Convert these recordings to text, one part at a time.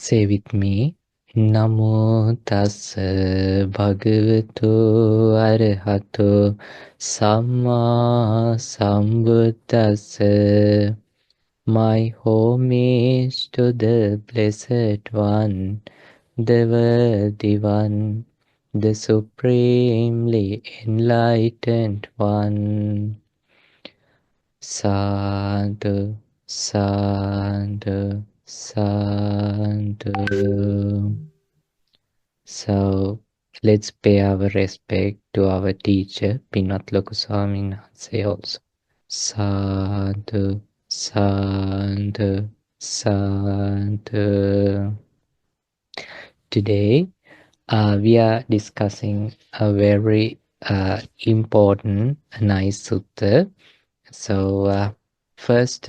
Say with me, Namo tassa bhagavato arahato samma sambuddhassa. My homage to the Blessed One, the Worthy One, the Supremely Enlightened One. Sadhu, sadhu, sadhu. So, let's pay our respect to our teacher, Pinat Loku Swamin Wahanse also. Sadhu, sadhu, sadhu. Today, we are discussing a very important, nice sutta. So, first,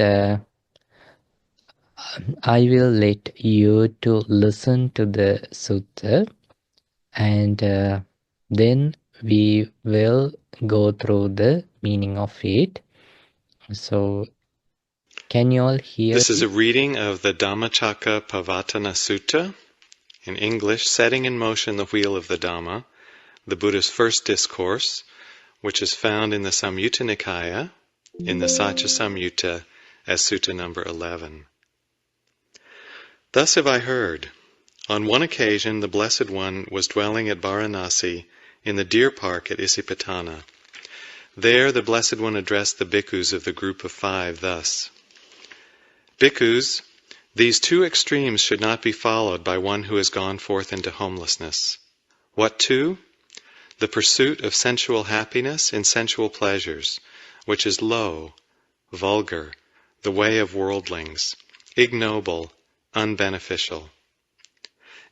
I will let you to listen to the sutta, and then we will go through the meaning of it. So, can you all hear? This is a reading of the Dhammacakkappavattanasutta, in English, setting in motion the wheel of the Dhamma, the Buddha's first discourse, which is found in the Samyutta Nikaya, in the Satya Samyutta, as Sutta number 11. Thus have I heard. On one occasion the Blessed One was dwelling at Varanasi in the deer park at Isipatana. There the Blessed One addressed the bhikkhus of the group of 5 thus: Bhikkhus, these 2 extremes should not be followed by one who has gone forth into homelessness. What 2? The pursuit of sensual happiness in sensual pleasures, which is low, vulgar, the way of worldlings, ignoble, unbeneficial.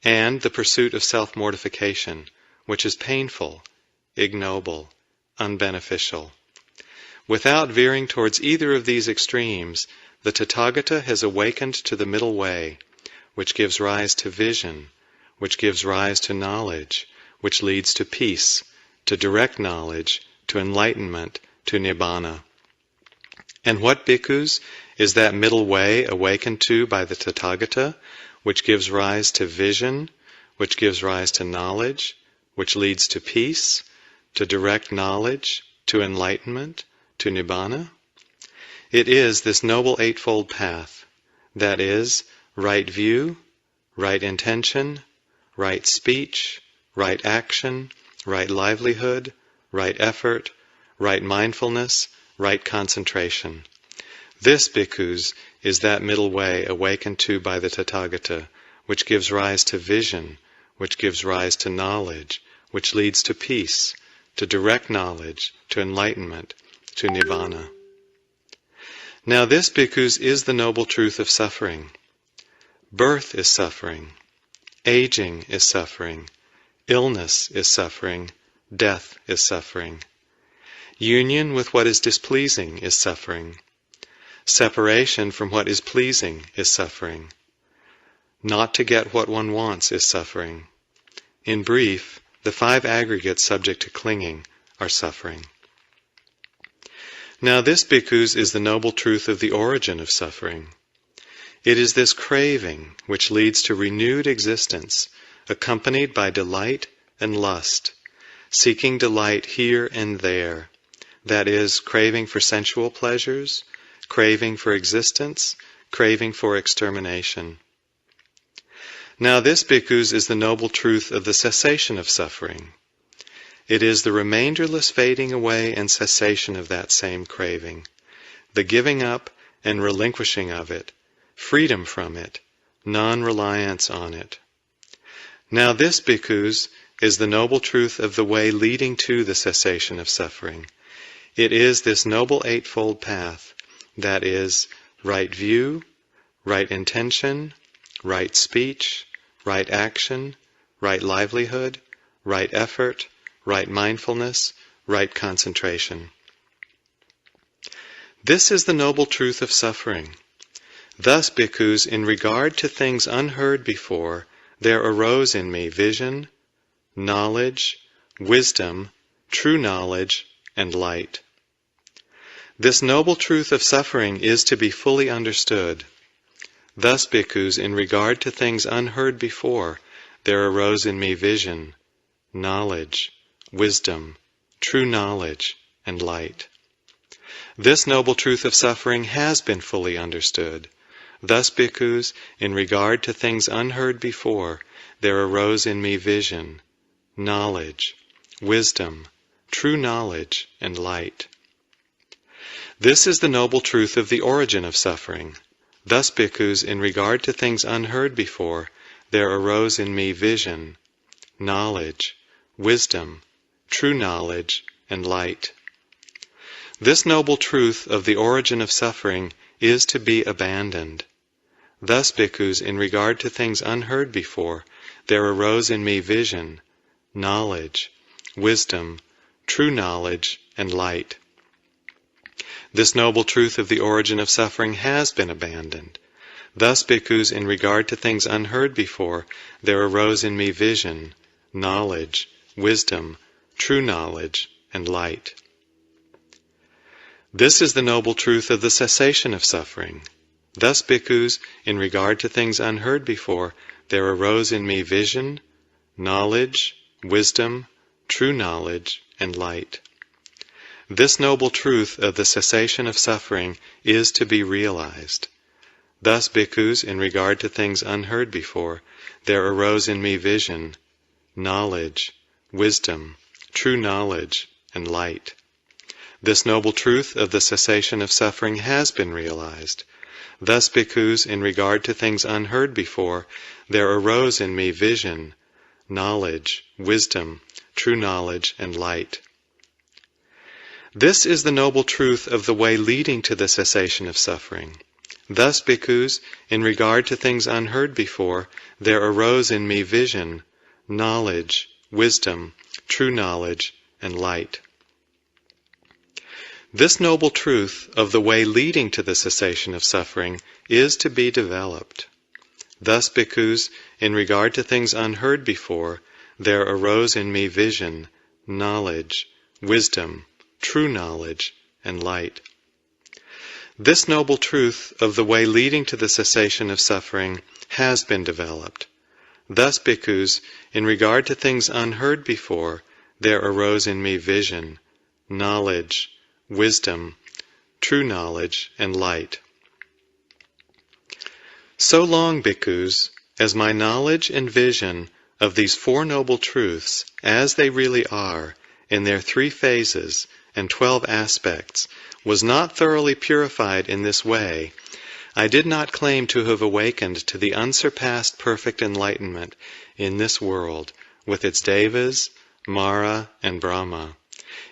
And the pursuit of self-mortification, which is painful, ignoble, unbeneficial. Without veering towards either of these extremes, the Tathagata has awakened to the middle way, which gives rise to vision, which gives rise to knowledge, which leads to peace, to direct knowledge, to enlightenment, to nibbana. And what, bhikkhus, is that middle way awakened to by the Tathagata, which gives rise to vision, which gives rise to knowledge, which leads to peace, to direct knowledge, to enlightenment, to nibbana? It is this noble eightfold path, that is, right view, right intention, right speech, right action, right livelihood, right effort, right mindfulness, right concentration. This, bhikkhus, is that middle way awakened to by the Tathagata, which gives rise to vision, which gives rise to knowledge, which leads to peace, to direct knowledge, to enlightenment, to nibbana. Now this, bhikkhus, is the noble truth of suffering. Birth is suffering, aging is suffering, illness is suffering, death is suffering. Union with what is displeasing is suffering. Separation from what is pleasing is suffering. Not to get what one wants is suffering. In brief, the 5 aggregates subject to clinging are suffering. Now this, bhikkhus, is the noble truth of the origin of suffering. It is this craving which leads to renewed existence, accompanied by delight and lust, seeking delight here and there, that is, craving for sensual pleasures, craving for existence, craving for extermination. Now this, bhikkhus, is the noble truth of the cessation of suffering. It is the remainderless fading away and cessation of that same craving, the giving up and relinquishing of it, freedom from it, non-reliance on it. Now this, bhikkhus, is the noble truth of the way leading to the cessation of suffering. It is this noble eightfold path, that is, right view, right intention, right speech, right action, right livelihood, right effort, right mindfulness, right concentration. This is the noble truth of suffering. Thus, bhikkhus, in regard to things unheard before, there arose in me vision, knowledge, wisdom, true knowledge, and light. This noble truth of suffering is to be fully understood. Thus, bhikkhus, in regard to things unheard before, there arose in me vision, knowledge, wisdom, true knowledge, and light. This noble truth of suffering has been fully understood. Thus, bhikkhus, in regard to things unheard before, there arose in me vision, knowledge, wisdom, true knowledge, and light. This is the noble truth of the origin of suffering. Thus, bhikkhus, in regard to things unheard before, there arose in me vision, knowledge, wisdom, true knowledge, and light. This noble truth of the origin of suffering is to be abandoned. Thus, bhikkhus, in regard to things unheard before, there arose in me vision, knowledge, wisdom, true knowledge, and light. This noble truth of the origin of suffering has been abandoned. Thus, bhikkhus, in regard to things unheard before, there arose in me vision, knowledge, wisdom, true knowledge, and light. This is the noble truth of the cessation of suffering. Thus, bhikkhus, in regard to things unheard before, there arose in me vision, knowledge, wisdom, true knowledge, and light. This noble truth of the cessation of suffering is to be realized. Thus, bhikkhus, in regard to things unheard before, there arose in me vision, knowledge, wisdom, true knowledge, and light. This noble truth of the cessation of suffering has been realized. Thus, bhikkhus, in regard to things unheard before, there arose in me vision, knowledge, wisdom, true knowledge, and light. This is the noble truth of the way leading to the cessation of suffering. Thus, bhikkhus, in regard to things unheard before, there arose in me vision, knowledge, wisdom, true knowledge, and light. This noble truth of the way leading to the cessation of suffering is to be developed. Thus, bhikkhus, in regard to things unheard before, there arose in me vision, knowledge, wisdom, true knowledge, and light. This noble truth of the way leading to the cessation of suffering has been developed. Thus, bhikkhus, in regard to things unheard before, there arose in me vision, knowledge, wisdom, true knowledge, and light. So long, bhikkhus, as my knowledge and vision of these Four Noble Truths, as they really are, in their 3 phases and 12 aspects, was not thoroughly purified in this way, I did not claim to have awakened to the unsurpassed perfect enlightenment in this world, with its devas, Mara, and Brahma,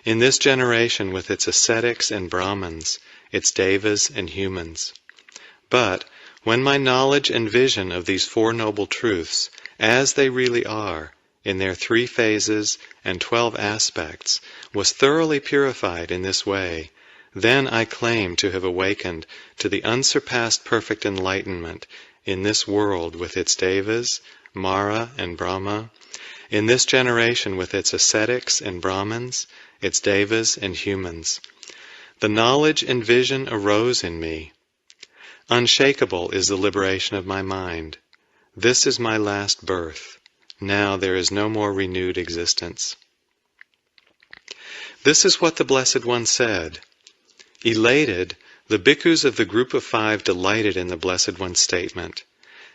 in this generation with its ascetics and Brahmins, its devas and humans. But when my knowledge and vision of these Four Noble Truths, as they really are, in their 3 phases and 12 aspects, was thoroughly purified in this way, then I claim to have awakened to the unsurpassed perfect enlightenment in this world with its devas, Mara, and Brahma, in this generation with its ascetics and Brahmins, its devas and humans. The knowledge and vision arose in me. Unshakable is the liberation of my mind. This is my last birth. Now there is no more renewed existence. This is what the Blessed One said. Elated, the bhikkhus of the group of 5 delighted in the Blessed One's statement.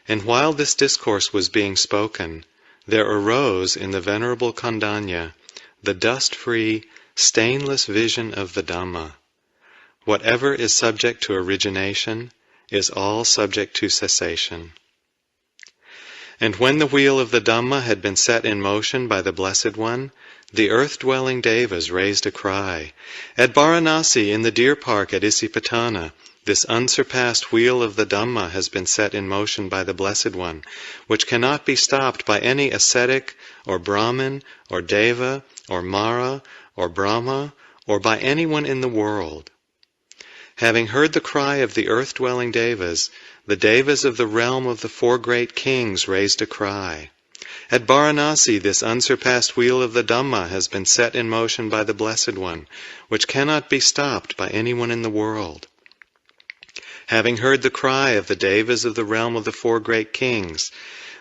And while this discourse was being spoken, there arose in the Venerable Kondanya the dust-free, stainless vision of the Dhamma. Whatever is subject to origination is all subject to cessation. And when the wheel of the Dhamma had been set in motion by the Blessed One, the earth-dwelling devas raised a cry. At Varanasi, in the deer park at Isipatana, this unsurpassed wheel of the Dhamma has been set in motion by the Blessed One, which cannot be stopped by any ascetic, or Brahmin, or Deva, or Mara, or Brahma, or by anyone in the world. Having heard the cry of the earth-dwelling devas, the devas of the realm of the 4 great kings raised a cry. At Varanasi, this unsurpassed wheel of the Dhamma has been set in motion by the Blessed One, which cannot be stopped by anyone in the world. Having heard the cry of the devas of the realm of the four great kings,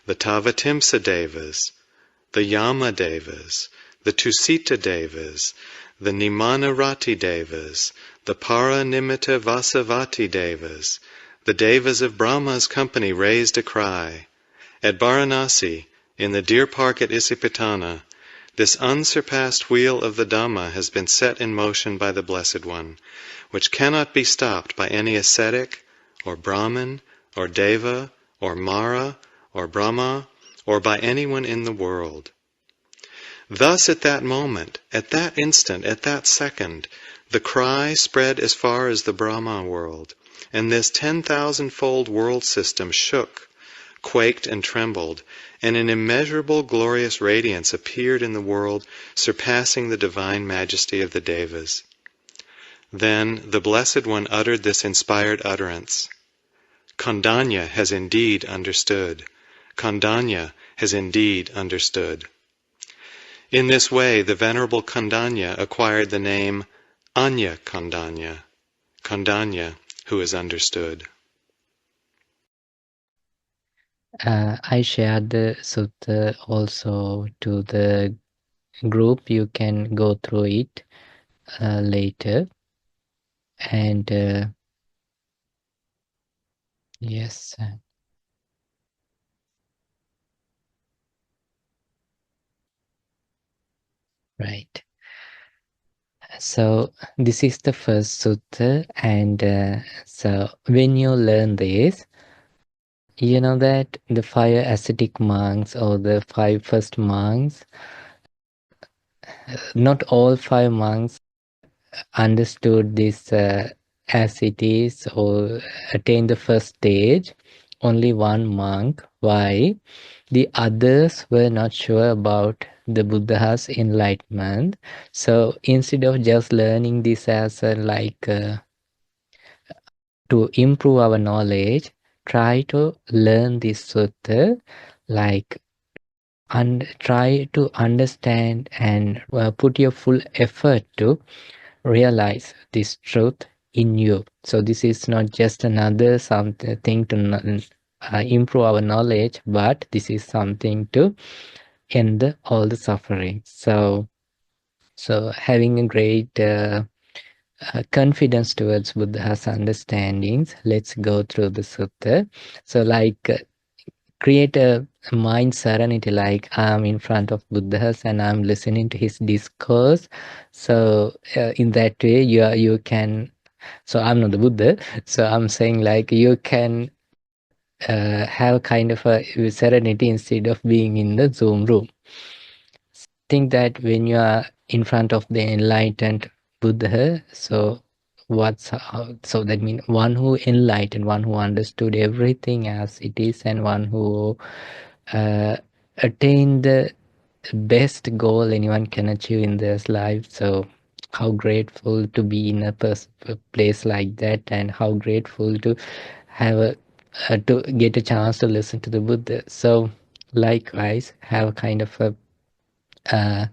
the Tavatimsa devas, the Yama devas, the Tusita devas, the Nimanarati devas, the Paranimita Vasavati devas, the devas of Brahma's company raised a cry. At Varanasi, in the deer park at Isipatana, this unsurpassed wheel of the Dhamma has been set in motion by the Blessed One, which cannot be stopped by any ascetic, or Brahmin, or Deva, or Mara, or Brahma, or by anyone in the world. Thus at that moment, at that instant, at that second, the cry spread as far as the Brahma world, and this 10,000-fold world system shook, quaked and trembled, and an immeasurable glorious radiance appeared in the world, surpassing the divine majesty of the Devas. Then the Blessed One uttered this inspired utterance. Kondanya has indeed understood. Kondanya has indeed understood. In this way, the Venerable Kondanya acquired the name Anya Kondanya, Kondanya who has understood. I shared the sutta also to the group. You can go through it later. And yes, right. So this is the first sutta, and so when you learn this, you know that the 5 ascetic monks or the 5 first monks, not all 5 monks understood this as it is or attained the first stage. Only one monk. Why? The others were not sure about the Buddha's enlightenment. So instead of just learning this as to improve our knowledge, try to learn this sutta, and try to understand and put your full effort to realize this truth in you. So this is not just another something to improve our knowledge, but this is something to end all the suffering. So having a great confidence towards Buddha's understandings, let's go through the sutta. So create a mind serenity, like I'm in front of Buddha's and I'm listening to his discourse. So in that way you can, so I'm not the Buddha, so I'm saying like you can have kind of a serenity instead of being in the Zoom room. Think that when you are in front of the enlightened Buddha, so so that means one who enlightened, one who understood everything as it is, and one who attained the best goal anyone can achieve in this life. So how grateful to be in a place like that, and how grateful to have to get a chance to listen to the Buddha. So likewise, have a kind of a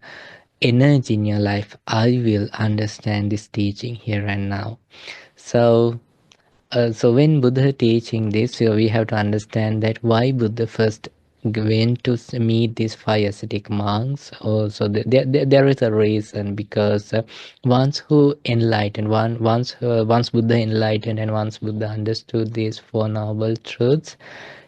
energy in your life. I will understand this teaching here and now. So so when Buddha teaching this, so we have to understand that why Buddha first went to meet these 5 ascetic monks. Also there is a reason, because once who enlightened, once Buddha enlightened and once Buddha understood these 4 noble truths,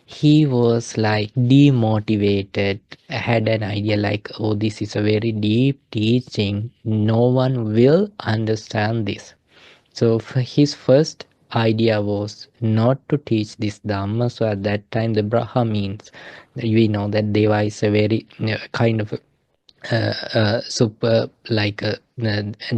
he was like demotivated, had an idea like, oh, this is a very deep teaching, no one will understand this. So his first idea was not to teach this Dhamma. So at that time the Brahmins, we know that Deva is a very kind of super like a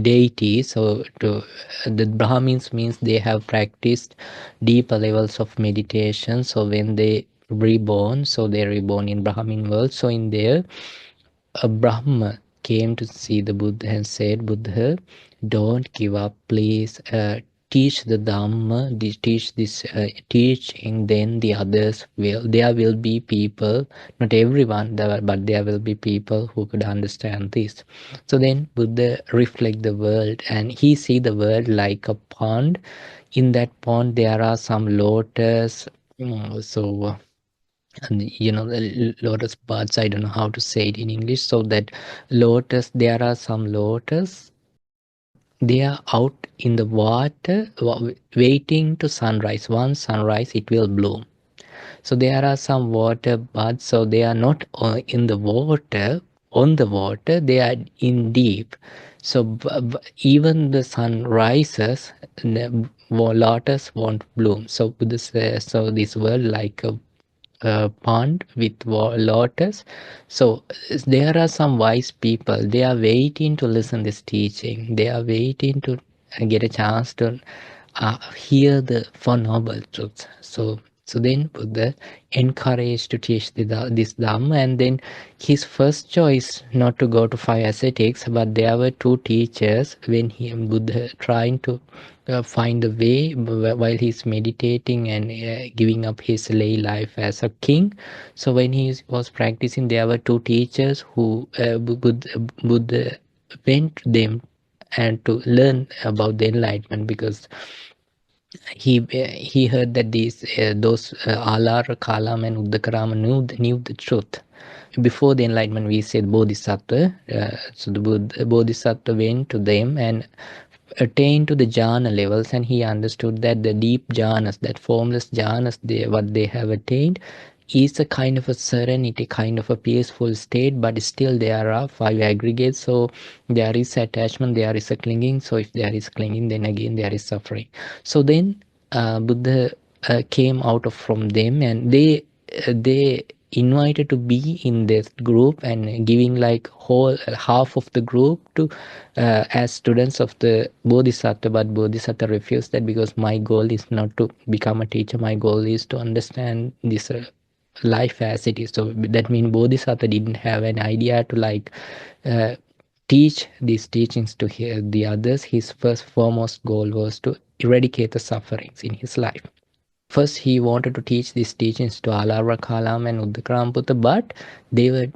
deity. So the Brahmins means they have practiced deeper levels of meditation. So when they reborn, so they reborn in Brahmin world. So in there, a Brahma came to see the Buddha and said, Buddha, don't give up, please teach the Dhamma, teach this teaching, then the others will, there will be people, not everyone, but there will be people who could understand this. So then Buddha reflect the world, and he see the world like a pond. in that pond there are some lotus. And the lotus buds, I don't know how to say it in English. So that lotus, there are some lotus, they are out in the water waiting to sunrise. Once sunrise it will bloom. So there are some water buds, so they are not in the water, on the water, they are in deep. So even the sun rises, the lotus won't bloom. So this word like a pond with lotus. So there are some wise people. They are waiting to listen this teaching. They are waiting to get a chance to hear the Four Noble Truths. So then Buddha encouraged to teach this Dhamma, and then his first choice not to go to five ascetics, but there were two teachers when Buddha trying to find the way while he's meditating and giving up his lay life as a king. So when he was practicing, there were two teachers who Buddha went to them and to learn about the enlightenment, because he heard that those Alar, Kalam, and Uddakarama knew the truth. Before the enlightenment, we said Bodhisattva. So the Bodhisattva went to them and attained to the jhana levels, and he understood that the deep jhanas, that formless jhanas, what they have attained, is a kind of a serenity, kind of a peaceful state, but still there are five aggregates. So there is attachment, there is a clinging. So if there is clinging, then again there is suffering. So then Buddha came out of from them, and they invited to be in this group and giving like whole half of the group to as students of the Bodhisattva. But Bodhisattva refused that, because my goal is not to become a teacher, my goal is to understand this life as it is. So that means Bodhisattva didn't have an idea to like uh, teach these teachings to the others. His first foremost goal was to eradicate the sufferings in his life. First, he wanted to teach these teachings to Alara Kalam and Uddakaramputra, but they were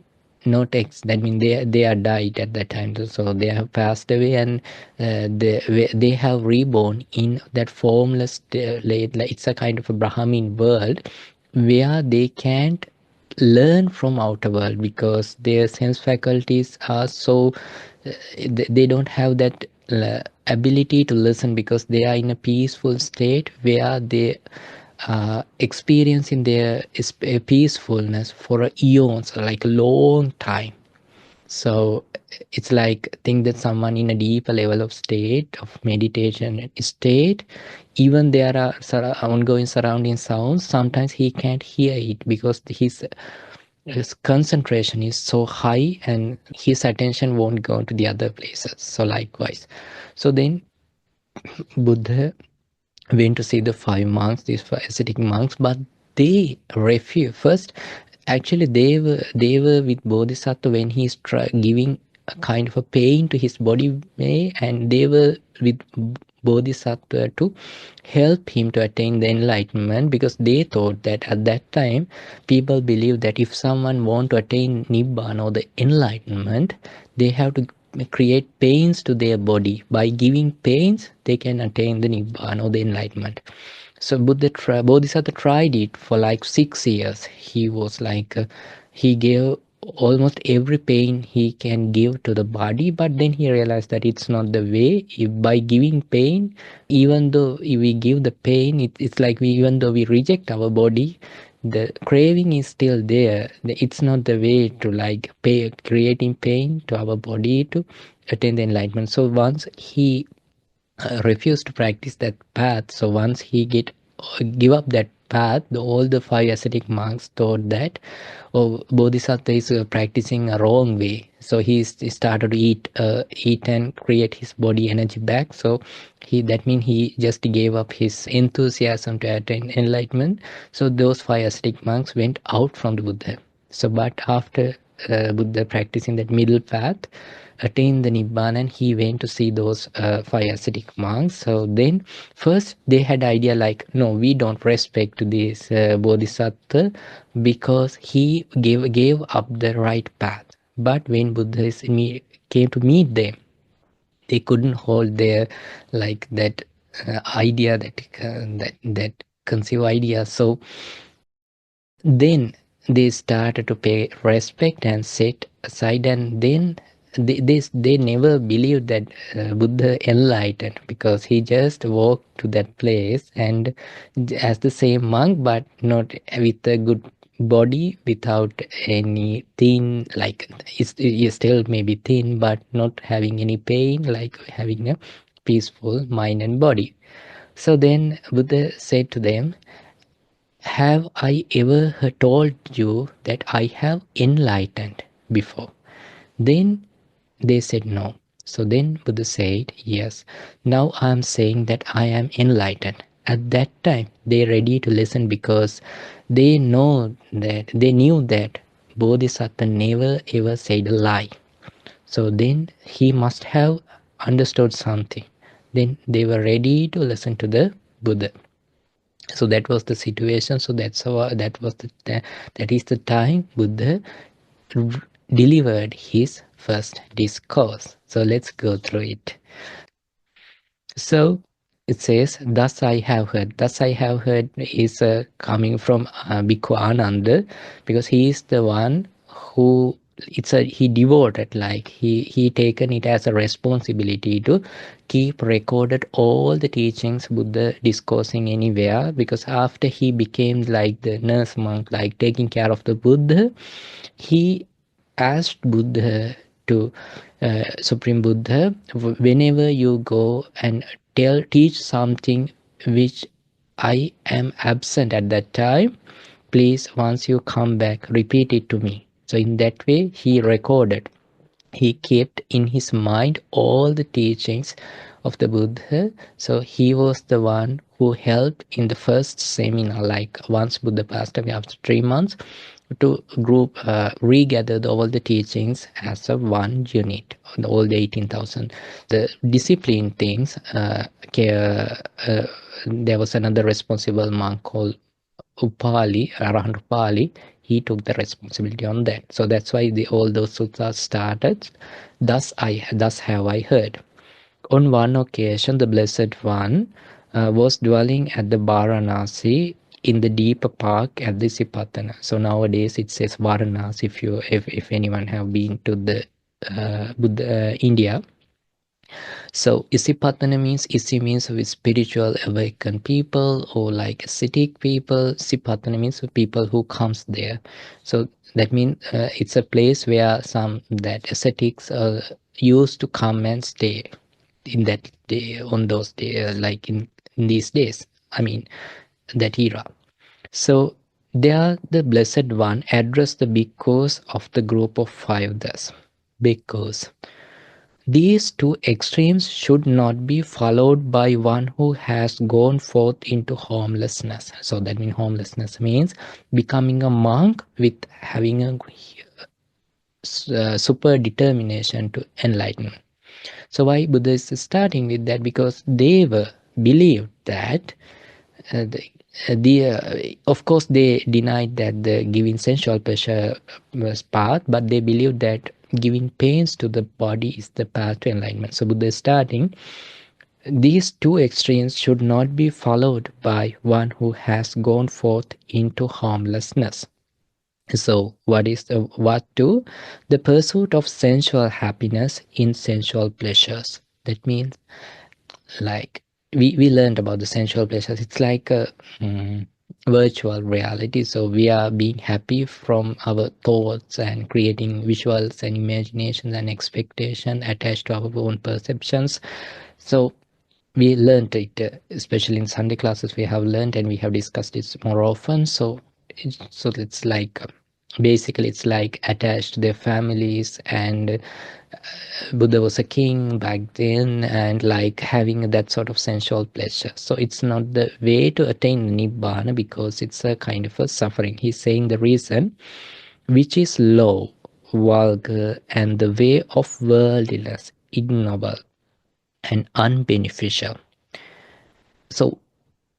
not that means they are died at that time. So they have passed away, and they have reborn in that formless like it's a kind of a Brahmin world where they can't learn from outer world, because their sense faculties are so they don't have that ability to listen, because they are in a peaceful state where they experiencing their peacefulness for eons, like a long time. So it's like think that someone in a deeper level of state of meditation state, even there are ongoing surrounding sounds, sometimes he can't hear it, because his concentration is so high and his attention won't go to the other places. So likewise, so then Buddha went to see the five monks, these five ascetic monks, but they refused. First, actually, they were with Bodhisattva when he's giving a kind of a pain to his body, and they were with Bodhisattva to help him to attain the enlightenment, because they thought that at that time people believed that if someone want to attain Nibbana or the enlightenment, they have to create pains to their body. By giving pains, they can attain the Nibbana or the enlightenment. So Bodhisattva tried it for like 6 years. He was like, he gave almost every pain he can give to the body, but then he realized that it's not the way. By giving pain, even though if we give the pain, it's like even though we reject our body, the craving is still there. It's not the way to like creating pain to our body to attain the enlightenment. So once he refused to practice that path, so once he give up that path, all the five ascetic monks thought that, oh, Bodhisattva is practicing a wrong way. So he started to eat and create his body energy back. So that means he just gave up his enthusiasm to attain enlightenment. So those five ascetic monks went out from the Buddha. So but after Buddha practicing that middle path, attained the Nibbana, and he went to see those five ascetic monks. So then first they had idea like, no, we don't respect this Bodhisattva, because he gave up the right path. But when Buddha came to meet them, they couldn't hold their like that idea that conceive idea. So then they started to pay respect and set aside, and then they never believed that Buddha enlightened, because he just walked to that place and as the same monk, but not with a good body, without any thin, like he still maybe thin but not having any pain, like having a peaceful mind and body. So then Buddha said to them, have I ever told you that I have enlightened before? Then they said no. So then Buddha said, yes, now I am saying that I am enlightened. At that time, they ready to listen, because they knew that Bodhisattva never ever said a lie. So then he must have understood something. Then they were ready to listen to the Buddha. So that was the situation. So that's how that is the time Buddha delivered his first discourse. So let's go through it. So it says, thus I have heard. Thus I have heard is coming from Bhikkhu Ananda, because he is the one who, he devoted, like he taken it as a responsibility to keep recorded all the teachings Buddha discoursing anywhere, because after he became like the nurse monk, like taking care of the Buddha, he asked Buddha to Supreme Buddha, whenever you go and teach something which I am absent at that time, please, once you come back, repeat it to me. So in that way, he recorded. He kept in his mind all the teachings of the Buddha. So he was the one who helped in the first seminar, like once Buddha passed away after 3 months, to group regather all the teachings as a one unit, all the 18,000. The discipline things, there was another responsible monk called Upali, around Upali. He took the responsibility on that. So that's why all those suttas started. Thus have I heard. On one occasion, the Blessed One was dwelling at the Varanasi in the deeper park at the Sipatana. So nowadays it says Varanasi. If anyone have been to the India. So Isipatana means, Isi means with spiritual awakened people, or like ascetic people. Sipatana means people who comes there. So that means it's a place where some that ascetics used to come and stay in that day, on those days, like in these days, I mean that era. So there the Blessed One addressed the bhikkhus of the group of five thus. Bhikkhus, these two extremes should not be followed by one who has gone forth into homelessness. So that means homelessness means becoming a monk with having a super determination to enlightenment. So why Buddha is starting with that? Because they were believed that of course they denied that the giving sensual pleasure was path, but they believed that giving pains to the body is the path to enlightenment. So Buddha is starting, these two extremes should not be followed by one who has gone forth into harmlessness. So what to? The pursuit of sensual happiness in sensual pleasures. That means, like, we learned about the sensual pleasures. It's like a virtual reality. So we are being happy from our thoughts and creating visuals and imaginations and expectation attached to our own perceptions. So we learned it, especially in Sunday classes. We have learned and we have discussed it more often. So it's like basically it's like attached to their families, and Buddha was a king back then, and like having that sort of sensual pleasure. So it's not the way to attain Nibbana, because it's a kind of a suffering. He's saying the reason, which is low, vulgar, and the way of worldliness, ignoble and unbeneficial. So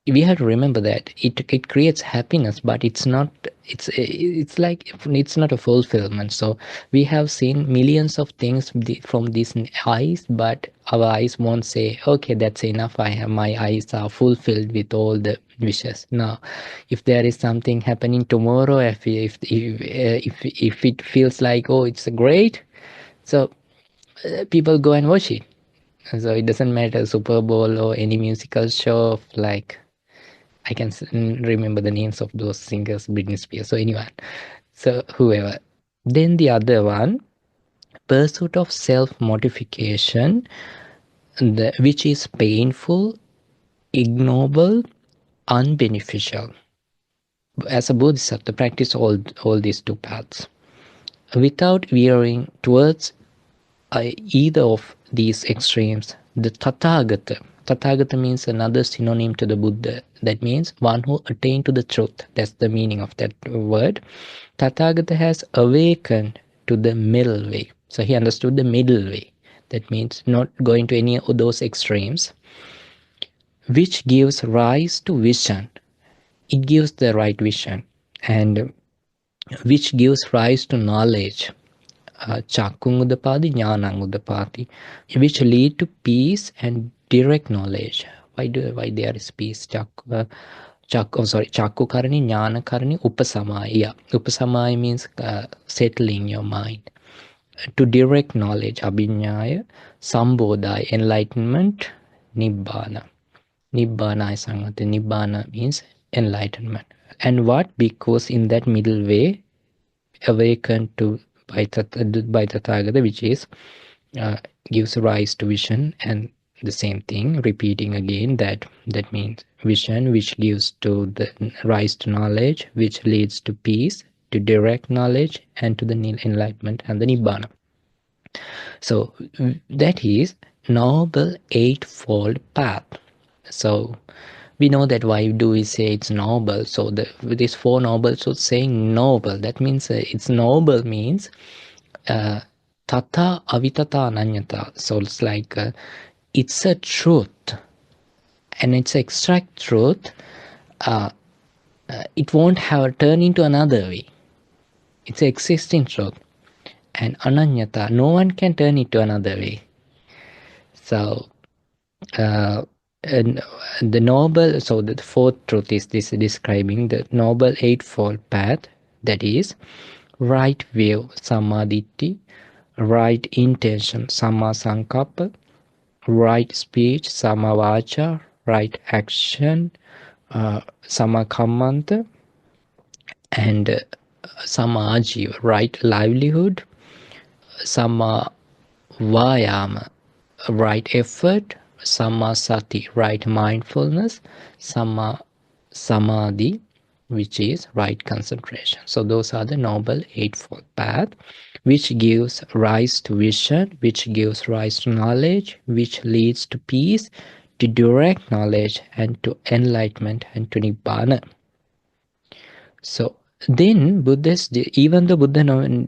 we have to remember that it creates happiness, but it's like it's not a fulfillment. So we have seen millions of things from these eyes, but our eyes won't say, okay, that's enough, I have, my eyes are fulfilled with all the wishes. Now if there is something happening tomorrow, if it feels like, oh, it's great, so people go and watch it. So it doesn't matter Super Bowl or any musical show of like, I can remember the names of those singers, Britney Spears, so anyone, so whoever. Then the other one, pursuit of self-mortification, which is painful, ignoble, unbeneficial. As a bodhisattva, practice all these two paths without veering towards either of these extremes. The Tathagata means another synonym to the Buddha. That means one who attained to the truth. That's the meaning of that word. Tathagata has awakened to the middle way. So he understood the middle way. That means not going to any of those extremes, which gives rise to vision. It gives the right vision, and which gives rise to knowledge. Chakkung udapadi, jnanang udapati, which lead to peace and direct knowledge. Why there is peace? Chakku karani, jnana karani, upasamaya. Yeah, upasamaya means settling your mind. To direct knowledge, abhinyaya, sambodhaya, enlightenment, nibbana. Nibbana is sangata. Nibbana means enlightenment. And what? Because in that middle way, awakened to by Tathagata, which is gives rise to vision, and the same thing, repeating again, that means vision, which gives to the rise to knowledge, which leads to peace, to direct knowledge, and to the enlightenment and the nibbana. So that is noble eightfold path. So we know that why do we say it's noble? So this four noble truths saying noble, that means it's noble means tata avitata ananyata. So it's like it's a truth, and it's extract truth. It won't have turn into another way. It's existing truth, and ananyata, no one can turn it to another way. So and the noble, so the fourth truth is this, describing the noble eightfold path, that is right view, samadhi, right intention, samma sankappa, right speech, samavacha, right action, samma kammanta, and samma ajiva, right livelihood, samma vayama, right effort, samma sati, right mindfulness, samma samadhi, which is right concentration. So those are the noble eightfold path, which gives rise to vision, which gives rise to knowledge, which leads to peace, to direct knowledge, and to enlightenment, and to nibbana. So then Buddhist, even though Buddha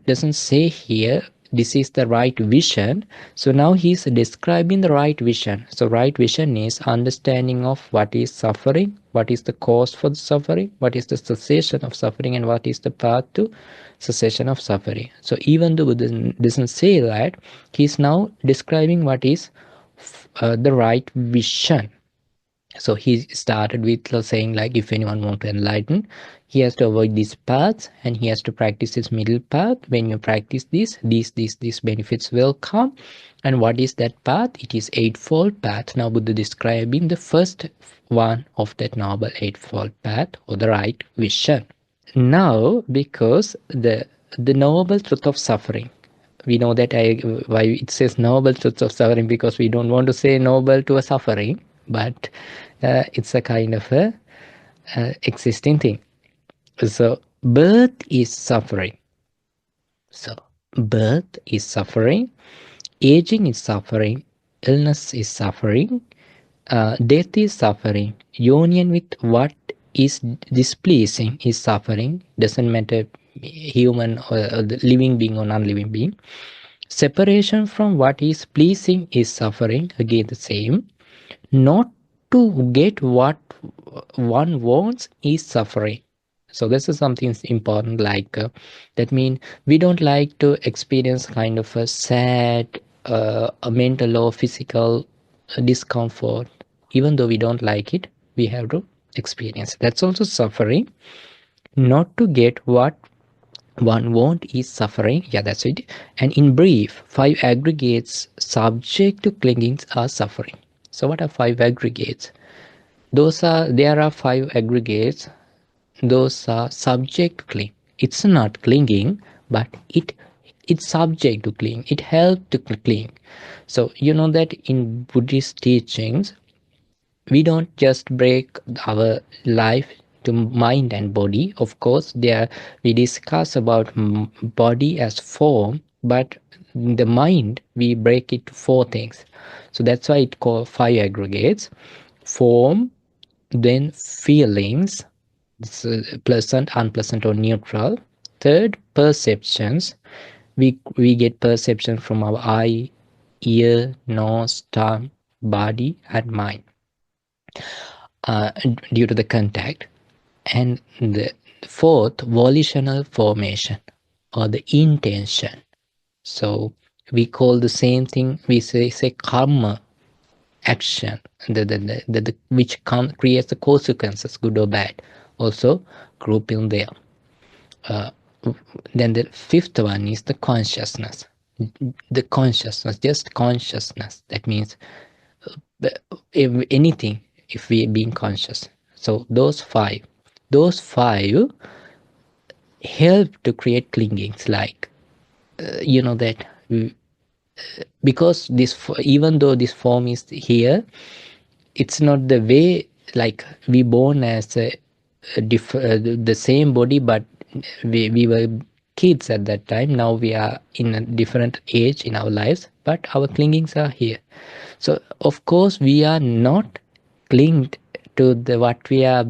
doesn't say here this is the right vision, so now he's describing the right vision. So right vision is understanding of what is suffering, what is the cause for the suffering, what is the cessation of suffering, and what is the path to cessation of suffering. So even though Buddha doesn't say that, he's now describing what is the right vision. So he started with saying, like, if anyone want to enlighten, he has to avoid these paths, and he has to practice this middle path. When you practice this, these benefits will come. And what is that path? It is eightfold path. Now Buddha describing the first one of that noble eightfold path, or the right vision. Now, because the noble truth of suffering, we know that why it says noble truth of suffering, because we don't want to say noble to a suffering, but it's a kind of a existing thing. So birth is suffering. So birth is suffering, aging is suffering, illness is suffering, death is suffering, union with what is displeasing is suffering. Doesn't matter human or the living being or non-living being. Separation from what is pleasing is suffering, again the same. Not to get what one wants is suffering. So this is something important, like that means we don't like to experience kind of a sad a mental or physical discomfort. Even though we don't like it, we have to experience. That's also suffering. Not to get what one want is suffering. Yeah, that's it. And in brief, five aggregates subject to clingings are suffering. So what are five aggregates? There are five aggregates. Those are subject to cling. It's not clinging, but it's subject to cling. It helps to cling. So you know that in Buddhist teachings, we don't just break our life to mind and body. Of course, there we discuss about body as form, but the mind we break it to four things. So that's why it called five aggregates: form, then feelings, it's pleasant, unpleasant, or neutral. Third, perceptions. We get perception from our eye, ear, nose, tongue, body, and mind uh, due to the contact. And the fourth, volitional formation or the intention. So we call the same thing, we say karma, action, which creates the consequences, good or bad, also group in there. Uh, then the fifth one is the consciousness. The consciousness, just consciousness. That means if anything, if we being conscious. So those five help to create clingings, like that because even though this form is here, it's not the way, like we born as the same body, but we were kids at that time. Now we are in a different age in our lives, but our clingings are here. So of course we are not clinged to the what we are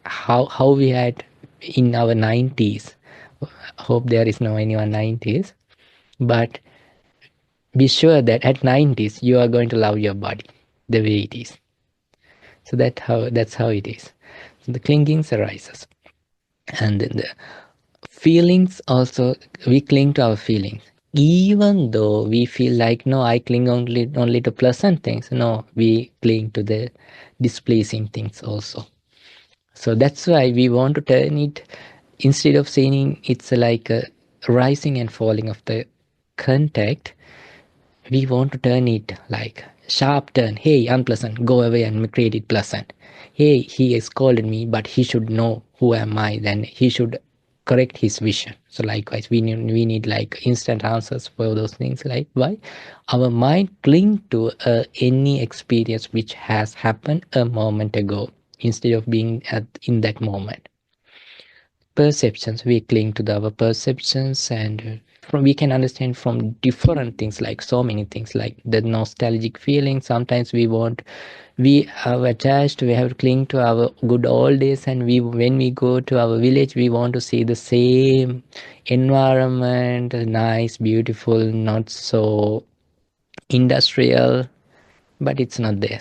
how we had in our 90s. Hope there is no anyone 90s, but be sure that at 90s you are going to love your body the way it is. So that's how it is. So the clingings arises. And then the feelings also, we cling to our feelings. Even though we feel like, no, I cling only to pleasant things. No, we cling to the displeasing things also. So that's why we want to turn it, instead of saying it's like a rising and falling of the contact, we want to turn it like sharp turn. Hey, unpleasant, go away and create it pleasant. Hey, he has scolded me, but he should know who am I, then he should correct his vision. So likewise, we need like instant answers for those things. Like why our mind cling to any experience which has happened a moment ago, instead of being in that moment. Perceptions, we cling to our perceptions, and we can understand from different things, like so many things, like the nostalgic feeling. Sometimes we are attached, we have to cling to our good old days, and when we go to our village, we want to see the same environment, nice, beautiful, not so industrial, but it's not there.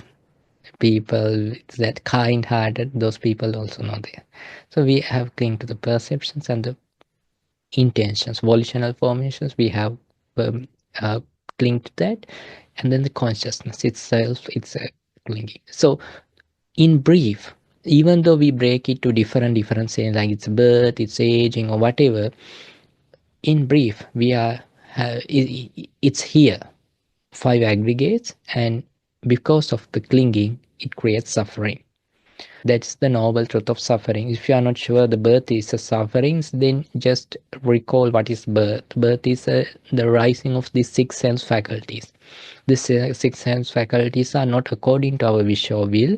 People that kind hearted, those people also not there. So we have cling to the perceptions and the intentions, volitional formations, we have um, uh, cling to that. And then the consciousness itself, it's a clinging. So in brief, even though we break it to different saying, like it's birth, it's aging, or whatever, in brief, we are it's here, five aggregates, and because of the clinging, it creates suffering. That's the noble truth of suffering. If you are not sure the birth is a suffering, then just recall what is birth. Birth is the rising of the six sense faculties. These six sense faculties are not according to our wish or will.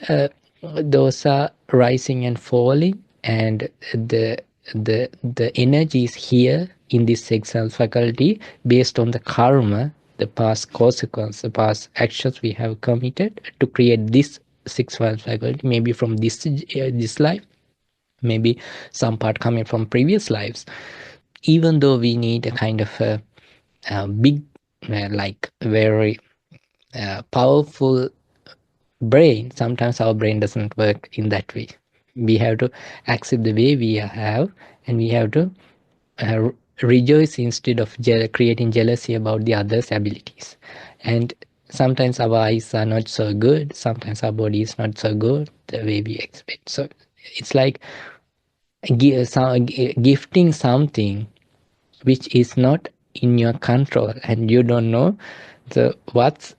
Uh, those are rising and falling, and the energy is here in this six sense faculty based on the karma, the past consequence, the past actions we have committed to create this six sense faculty. Maybe from this life, maybe some part coming from previous lives. Even though we need a kind of a big, like very powerful brain, sometimes our brain doesn't work in that way. We have to accept the way we have, and we have to uh, rejoice instead of creating jealousy about the others' abilities. And sometimes our eyes are not so good, sometimes our body is not so good the way we expect. So it's like gifting something which is not in your control, and you don't know what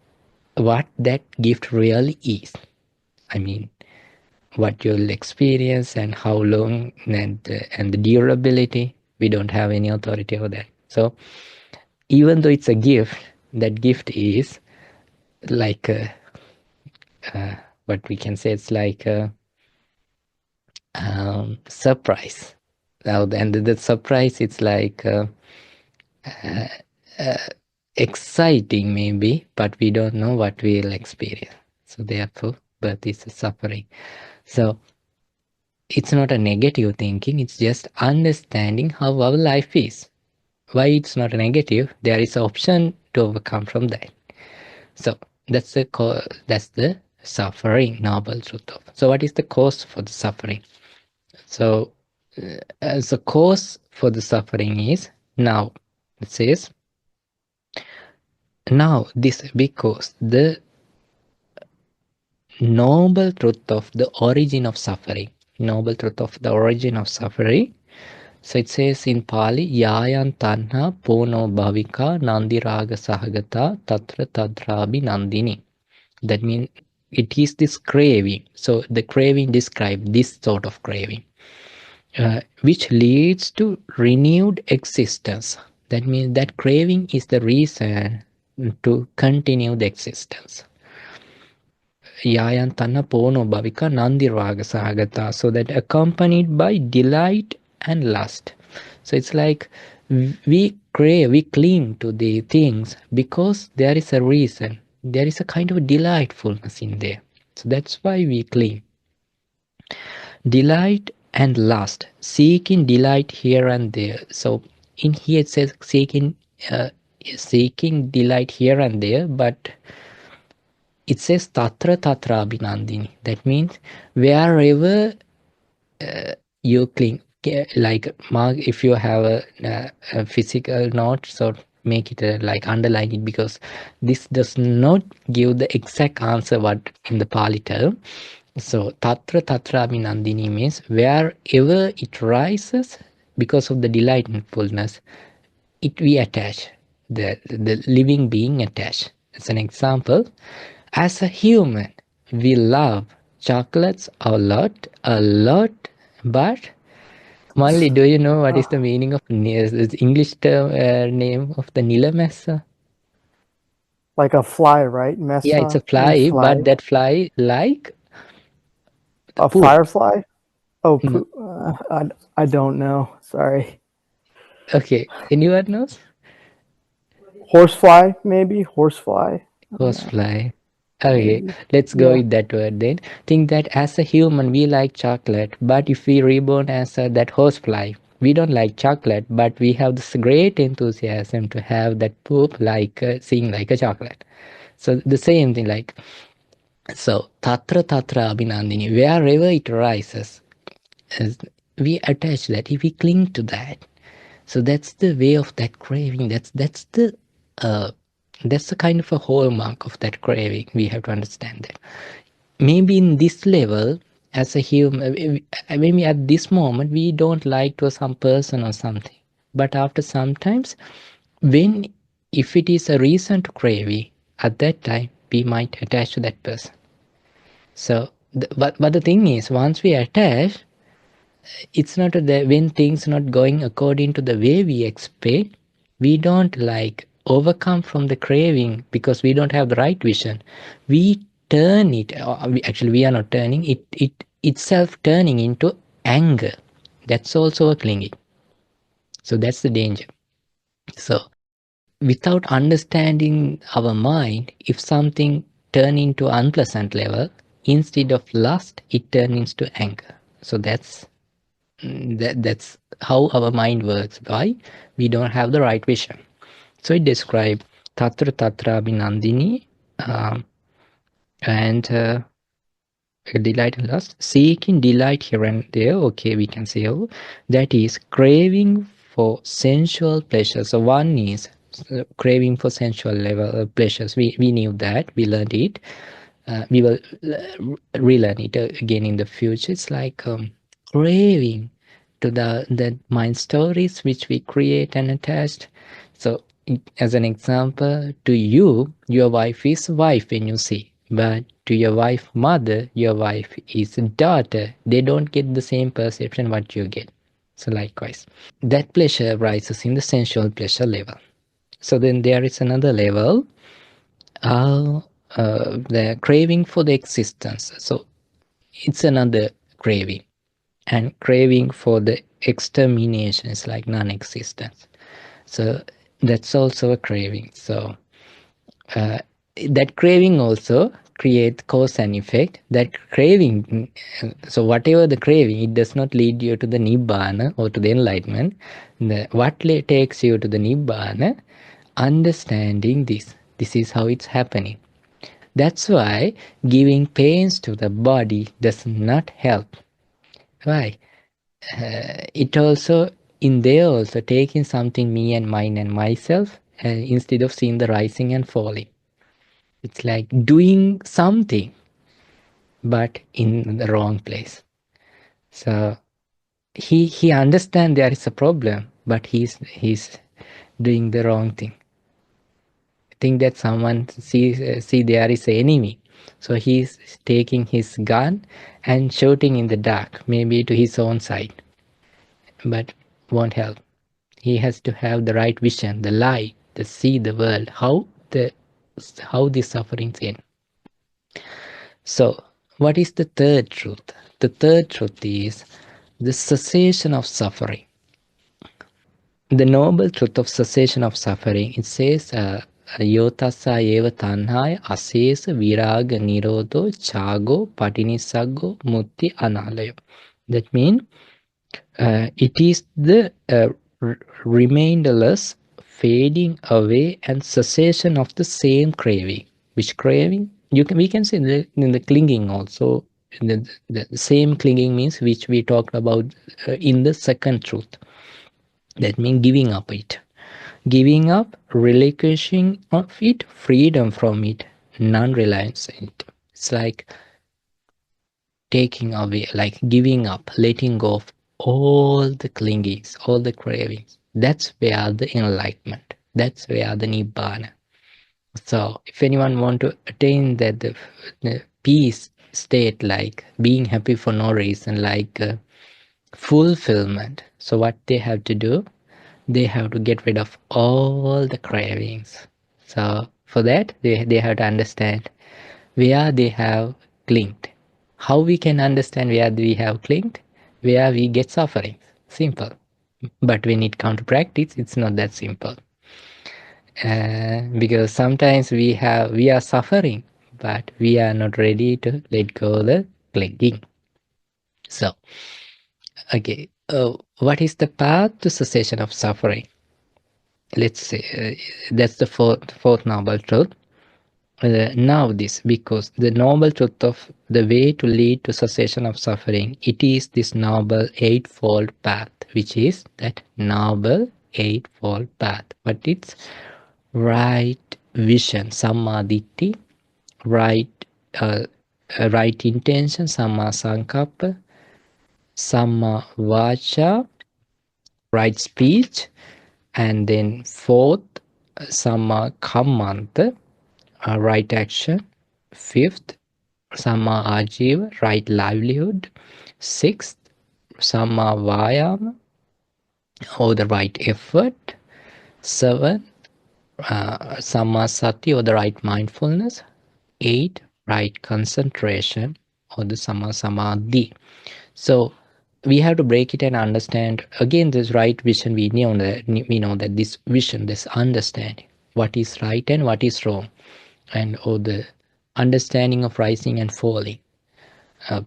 that gift really is. I mean, what you'll experience and how long, and the durability, we don't have any authority over that. So even though it's a gift, that gift is like what we can say, it's like a surprise. Now, and the surprise, it's like exciting maybe, but we don't know what we'll experience. So therefore, birth is a suffering. So it's not a negative thinking, it's just understanding how our life is. Why it's not a negative? There is an option to overcome from that. So that's the suffering, noble truth of. So what is the cause for the suffering? So as the cause for the suffering is now. It says now this, because the noble truth of the origin of suffering. Noble truth of the origin of suffering. So it says in Pali, Yayan Tanha Pono Bhavika Nandi Raga Sahagata Tatra Tadrabhi Nandini. That means it is this craving. So the craving describes this sort of craving, which leads to renewed existence. That means that craving is the reason to continue the existence. Yayantana pono bhavika nandi raga sahagata. So that accompanied by delight and lust. So it's like we crave, we cling to the things because there is a reason. There is a kind of delightfulness in there. So that's why we cling. Delight and lust, seeking delight here and there. So in here it says uh, seeking delight here and there, but it says tatra tatra abhinandini. That means wherever you cling, like mark, if you have a physical note, so make it like underline it, because this does not give the exact answer what in the Pali term. So tatra tatra abhinandini means wherever it rises because of the delightfulness, it we attach, the living being attached. As an example, as a human, we love chocolates a lot, but Molly, do you know what is the meaning of the English term name of the Nila Mesa? Like a fly, right? Yeah, it's a Mesa means fly, fly. but that fly like A poop. firefly? Oh, No. I don't know. Sorry. Okay, anyone knows? Horsefly, maybe? Horsefly. I don't know. Horsefly. Okay, Maybe. let's go Yeah. with that word then. Think that as a human we like chocolate, but if we reborn as that horsefly, we don't like chocolate, but we have this great enthusiasm to have that poop like seeing like a chocolate. So the same thing, like, so tatra tatra abhinandini, wherever it rises, we attach that, if we cling to that. So that's the way of that craving. Uh, that's the kind of a hallmark of that craving. We have to understand that. Maybe in this level, as a human, maybe at this moment we don't like to some person or something. But after sometimes, when if it is a reason to craving, at that time we might attach to that person. So, but the thing is, once we attach, it's not that when things not going according to the way we expect, we don't like overcome from the craving because we don't have the right vision. We turn it, actually we are not turning it itself turning into anger. That's also a clinging. So that's the danger. So without understanding our mind, if something turn into unpleasant level, instead of lust it turns into anger. So that's how our mind works. Why? We don't have the right vision. So it describes tatra tatra binandini, And delight and lust, seeking delight here and there. Okay, we can say, oh, that is craving for sensual pleasure. So one is craving for sensual level pleasures. We knew that, we learned it. We will relearn it again in the future. It's like craving to the mind stories which we create and attach. So as an example, to you, your wife is wife when you see, but to your wife mother, your wife is daughter. They don't get the same perception what you get. So likewise, that pleasure rises in the sensual pleasure level. So then there is another level, the craving for the existence. So it's another craving, and craving for the extermination is like non-existence. So that's also a craving. So that craving also creates cause and effect. That craving, so whatever the craving, it does not lead you to the nibbana or to the enlightenment. What takes you to the nibbana? Understanding this is how it's happening. That's why giving pains to the body does not help. Why? It also, in there also, taking something me and mine and myself instead of seeing the rising and falling. It's like doing something, but in the wrong place. So he understands there is a problem, but he's doing the wrong thing. Think that someone see there is an enemy, so he's taking his gun and shooting in the dark, maybe to his own side, but won't help. He has to have the right vision, the light, to see the world, how the sufferings end. So what is the third truth? The third truth is the cessation of suffering. The noble truth of cessation of suffering, it says, Yotasa eva tanhaya asesa viraga nirodho chago patinisaggo mutti analayo. That means it is the remainderless fading away and cessation of the same craving. Which craving? We can say in the clinging also. The same clinging means which we talked about in the second truth. That means giving up it. Giving up, relinquishing of it, freedom from it, non-reliance in it. It's like taking away, like giving up, letting go of all the clingings, all the cravings. That's where the enlightenment, that's where the nibbana. So if anyone want to attain that the peace state, like being happy for no reason, like fulfillment, so what they have to do, they have to get rid of all the cravings. So for that, they have to understand where they have clinged. How we can understand where we have clinged? Where we get suffering. Simple. But when it comes to practice, it's not that simple. Because sometimes we are suffering, but we are not ready to let go the clinging. So, okay, what is the path to cessation of suffering? Let's say that's the fourth noble truth. Now this, because the noble truth of the way to lead to cessation of suffering, it is this noble eightfold path, which is that noble eightfold path. But it's right vision, samadhi, right right intention, samma sankappa, samma vacha, right speech, and then fourth, samma kammanta, right action. Fifth, samma ajiva, right livelihood. Sixth, samma vayama, or the right effort. Seventh, samma sati, or the right mindfulness. Eight, right concentration, or the samma samadhi. So we have to break it and understand again this right vision. We know that this vision, this understanding, what is right and what is wrong, and the understanding of rising and falling. Uh,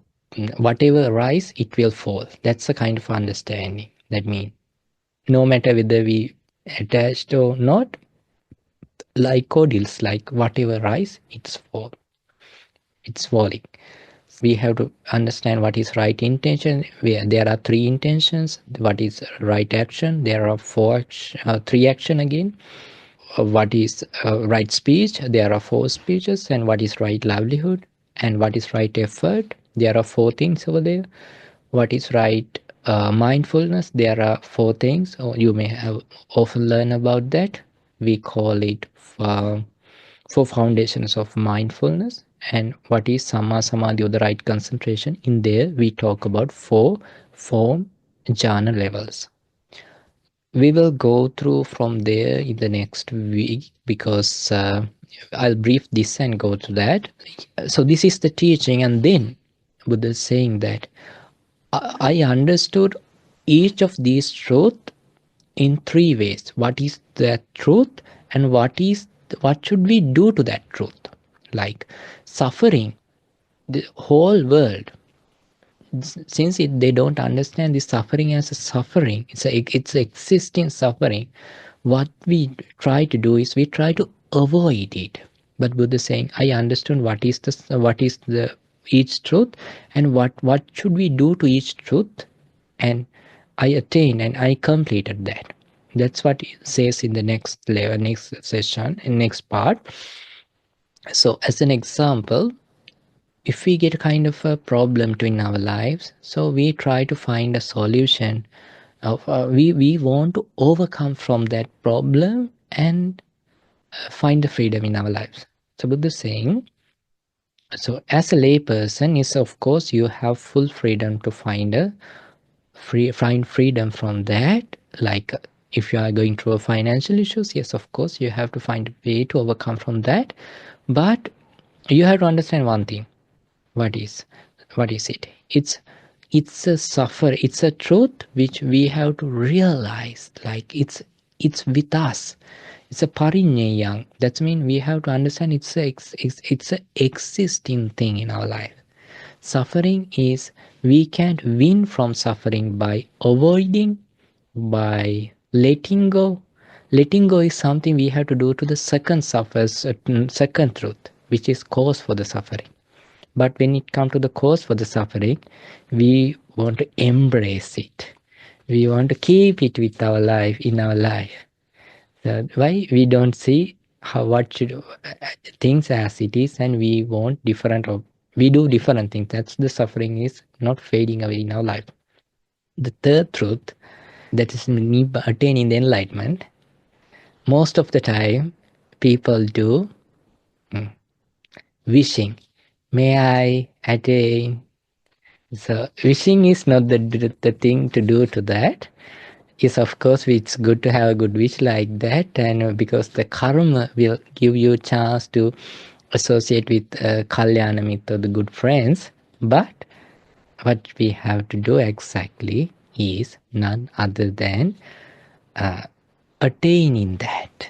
whatever rise, it will fall. That's a kind of understanding. That means no matter whether we attached or not, like or dislike, whatever rise, it's fall. It's falling. We have to understand what is right intention. There are 3 intentions. What is right action? There are 3 action again. What is right speech? There are 4 speeches. And what is right livelihood? And what is right effort? There are 4 things over there. What is right mindfulness? There are 4 things. You may have often learned about that. We call it 4 foundations of mindfulness. And what is Samma Samadhi, or the right concentration? In there, we talk about 4 form jhana levels. We will go through from there in the next week, because I'll brief this and go to that. So this is the teaching, and then Buddha is saying that I understood each of these truth in 3 ways. What is that truth, and what should we do to that truth? Like suffering, the whole world, since they don't understand the suffering as a suffering, it's existing suffering. What we try to do is we try to avoid it. But Buddha is saying, I understood what is the each truth, and what should we do to each truth, and I attained and I completed that. That's what it says in the next level, next session, and next part. So as an example, if we get kind of a problem in our lives, so we try to find a solution of we want to overcome from that problem and find the freedom in our lives. So Buddha is saying, so as a lay person is, of course, you have full freedom to find freedom from that. Like if you are going through a financial issues, yes, of course, you have to find a way to overcome from that. But you have to understand one thing. What is it? It's a truth which we have to realize. Like it's with us. It's a parinyayang. That means we have to understand it's a existing thing in our life. Suffering is, we can't win from suffering by avoiding, by letting go. Letting go is something we have to do to the second truth, which is cause for the suffering. But when it comes to the cause for the suffering, we want to embrace it. We want to keep it with our life, in our life. So why we don't see what should things as it is, and we want different, or we do different things. That's the suffering is not fading away in our life. The third truth, that is attaining the enlightenment. Most of the time, people do wishing. May I attain? So wishing is not the thing to do to that. Yes, of course, it's good to have a good wish like that, and because the karma will give you a chance to associate with Kalyana Mitra, the good friends. But what we have to do exactly is none other than attaining that.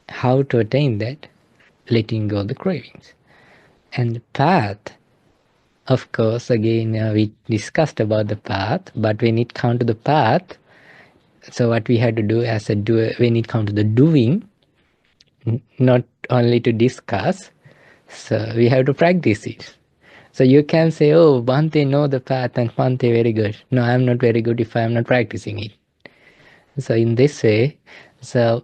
How to attain that? Letting go the cravings. And the path, of course, again, we discussed about the path, but when it comes to the path, so what we have to do as a doer, when it comes to the doing, not only to discuss, so we have to practice it. So you can say, oh, Bhante know the path and Bhante very good. No, I'm not very good if I'm not practicing it. So in this way, so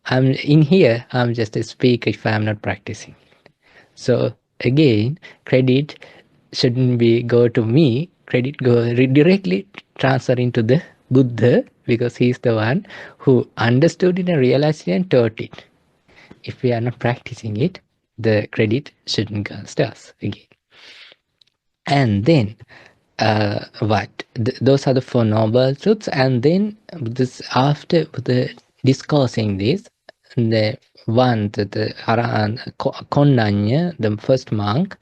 I'm in here, I'm just a speaker if I'm not practicing. So again, credit shouldn't be go to me, credit go directly transfer into the Buddha, because he's the one who understood it and realized it and taught it. If we are not practicing it, the credit shouldn't go to us again. And then those are the 4 noble truths. And then this, after the discussing this, the Konnanya, the first monk,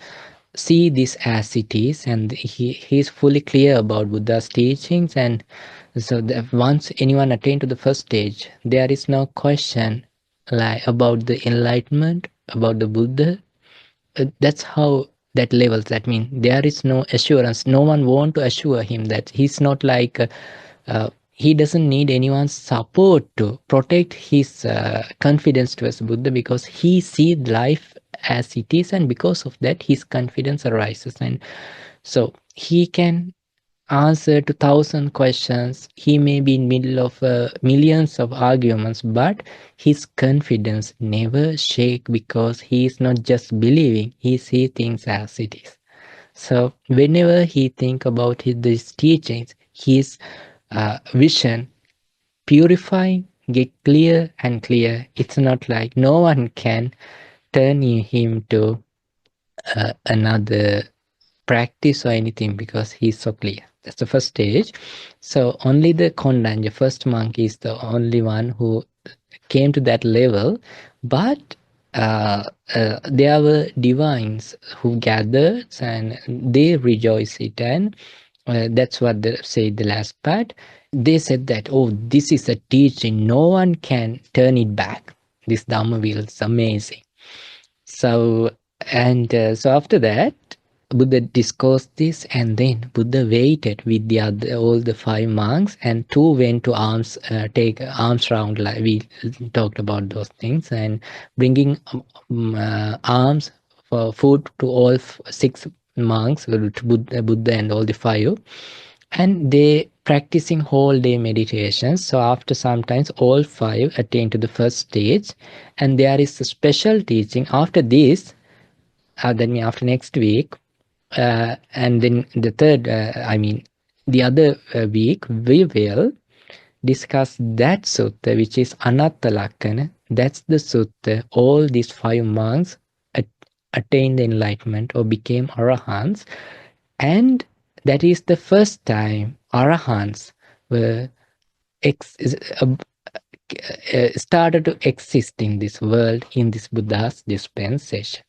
see this as it is, and he is fully clear about Buddha's teachings. And so once anyone attained to the first stage, there is no question like about the enlightenment, about the Buddha. That's how that levels. That means there is no assurance. No one want to assure him that he's not like he doesn't need anyone's support to protect his confidence towards Buddha, because he sees life as it is, and because of that his confidence arises, and so he can answer to 1,000 questions. He may be in middle of millions of arguments, but his confidence never shake because he is not just believing, he see things as it is. So whenever he think about these teachings, his vision purify, get clear and clear. It's not like no one can turn him to another practice or anything because he's so clear. That's the first stage. So only the Kondan, the first monk, is the only one who came to that level. But there were divines who gathered and they rejoice it, and that's what they say the last part. They said that, oh, this is a teaching, no one can turn it back. This Dhamma wheel is amazing. So, and so after that, Buddha discussed this, and then Buddha waited with the other, all the 5 monks, and 2 went to arms, take arms round, like we talked about those things, and bringing arms for food to all 6 monks, to Buddha and all the 5, and they practicing whole day meditation. So after sometimes all 5 attain to the first stage, and there is a special teaching after this. Then after next week, and then the third, the other week, we will discuss that sutta, which is Anatta Lakkana. That's the sutta. All these 5 monks attained enlightenment or became arahants, and that is the first time arahants were started to exist in this world in this Buddha's dispensation.